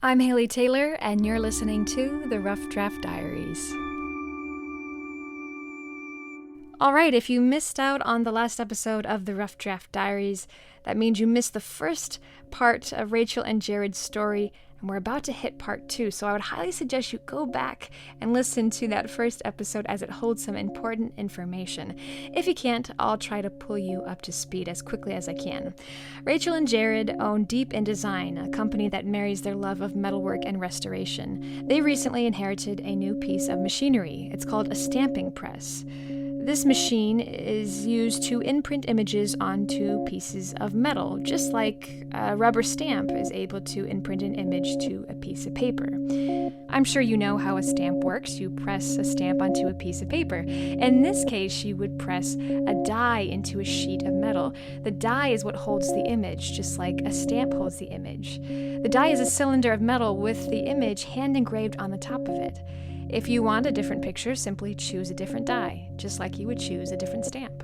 I'm Haley Taylor, and you're listening to the Rough Draft Diaries. All right, if you missed out on the last episode of the Rough Draft Diaries, that means you missed the first part of Rachel and Jared's story, and we're about to hit part 2, so I would highly suggest you go back and listen to that first episode as it holds some important information. If you can't, I'll try to pull you up to speed as quickly as I can. Rachel and Jared own Deep in Design, a company that marries their love of metalwork and restoration. They recently inherited a new piece of machinery. It's called a stamping press. This machine is used to imprint images onto pieces of metal, just like a rubber stamp is able to imprint an image to a piece of paper. I'm sure you know how a stamp works. You press a stamp onto a piece of paper. In this case, you would press a die into a sheet of metal. The die is what holds the image, just like a stamp holds the image. The die is a cylinder of metal with the image hand engraved on the top of it. If you want a different picture, simply choose a different die, just like you would choose a different stamp.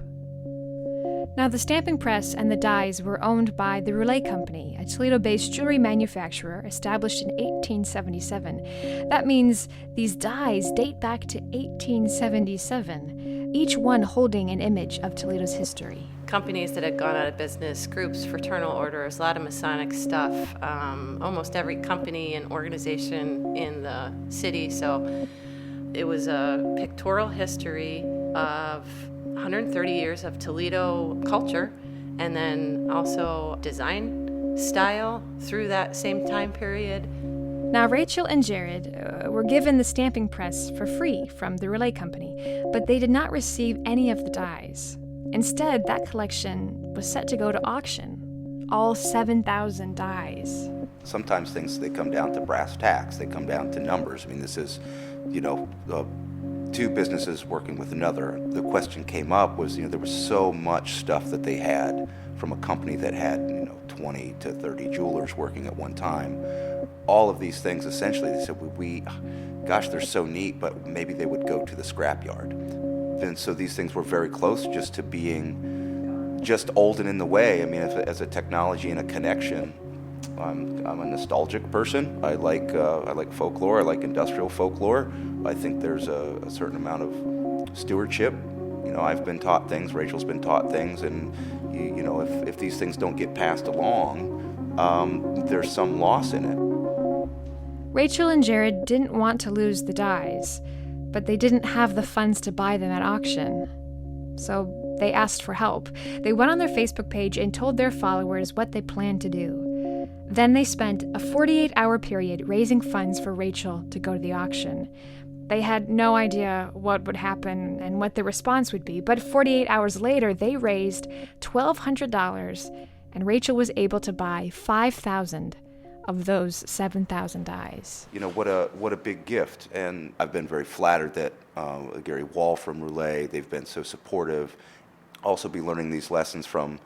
Now, the stamping press and the dies were owned by the Roulet Company, a Toledo-based jewelry manufacturer established in 1877. That means these dies date back to 1877, each one holding an image of Toledo's history. Companies that had gone out of business, groups, fraternal orders, a lot of Masonic stuff, almost every company and organization in the city. So it was a pictorial history of 130 years of Toledo culture, and then also design style through that same time period. Now, Rachel and Jared were given the stamping press for free from the Roulet Company, but they did not receive any of the dies. Instead, that collection was set to go to auction, all 7,000 dies. Sometimes things, they come down to brass tacks, they come down to numbers. I mean, this is, two businesses working with another. The question came up was, there was so much stuff that they had from a company that had, 20 to 30 jewelers working at one time. All of these things, essentially, they said, gosh, they're so neat, but maybe they would go to the scrapyard. And so these things were very close just to being just old and in the way. I mean, as a technology and a connection, I'm a nostalgic person. I like folklore. I like industrial folklore. I think there's a certain amount of stewardship. I've been taught things. Rachel's been taught things, and if these things don't get passed along, there's some loss in it. Rachel and Jared didn't want to lose the dies, but they didn't have the funds to buy them at auction. So they asked for help. They went on their Facebook page and told their followers what they planned to do. Then they spent a 48-hour period raising funds for Rachel to go to the auction. They had no idea what would happen and what the response would be, but 48 hours later, they raised $1,200, and Rachel was able to buy 5,000 of those 7,000 dies. What a big gift. And I've been very flattered that Gary Wall from Roulet, they've been so supportive. Also be learning these lessons from,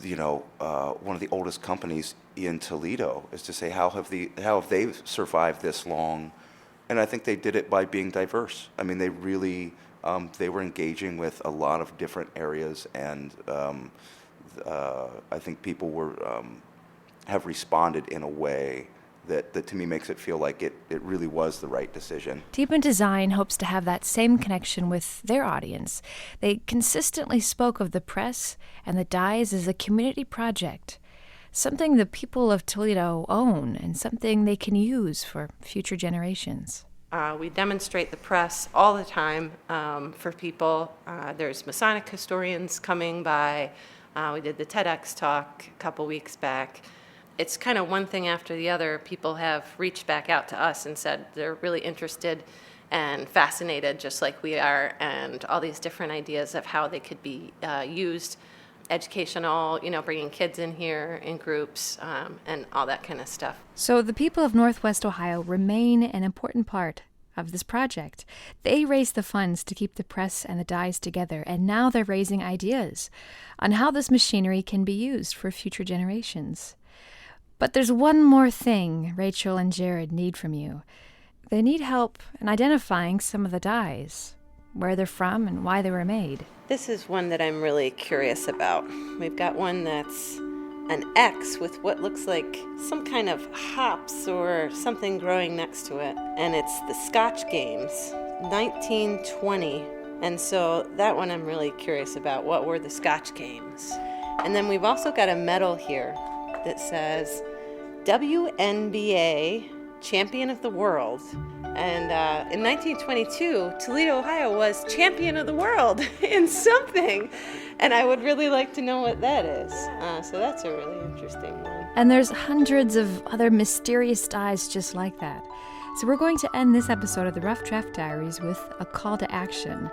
one of the oldest companies in Toledo, is to say, how have they survived this long? And I think they did it by being diverse. I mean, they really, they were engaging with a lot of different areas, and I think people have responded in a way that to me makes it feel like it really was the right decision. Deep in Design hopes to have that same connection with their audience. They consistently spoke of the press and the dies as a community project, something the people of Toledo own and something they can use for future generations. We demonstrate the press all the time for people. There's Masonic historians coming by. We did the TEDx talk a couple weeks back. It's kind of one thing after the other. People have reached back out to us and said they're really interested and fascinated, just like we are, and all these different ideas of how they could be used, educational, bringing kids in here in groups, and all that kind of stuff. So the people of Northwest Ohio remain an important part of this project. They raised the funds to keep the press and the dies together, and now they're raising ideas on how this machinery can be used for future generations. But there's one more thing Rachel and Jared need from you. They need help in identifying some of the dies, where they're from and why they were made. This is one that I'm really curious about. We've got one that's an X with what looks like some kind of hops or something growing next to it. And it's the Scotch Games, 1920. And so that one I'm really curious about. What were the Scotch Games? And then we've also got a medal here that says WNBA Champion of the World. And in 1922, Toledo, Ohio was champion of the world in something. And I would really like to know what that is. So that's a really interesting one. And there's hundreds of other mysterious dyes just like that. So we're going to end this episode of the Rough Draft Diaries with a call to action.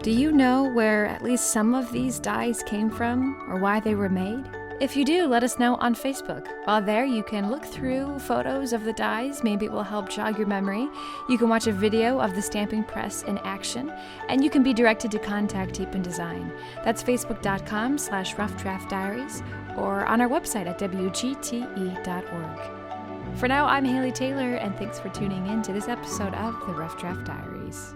Do you know where at least some of these dyes came from or why they were made? If you do, let us know on Facebook. While there, you can look through photos of the dyes. Maybe it will help jog your memory. You can watch a video of the stamping press in action, and you can be directed to contact Teep and Design. That's facebook.com/roughdraftdiaries or on our website at wgte.org. For now, I'm Haley Taylor, and thanks for tuning in to this episode of the Rough Draft Diaries.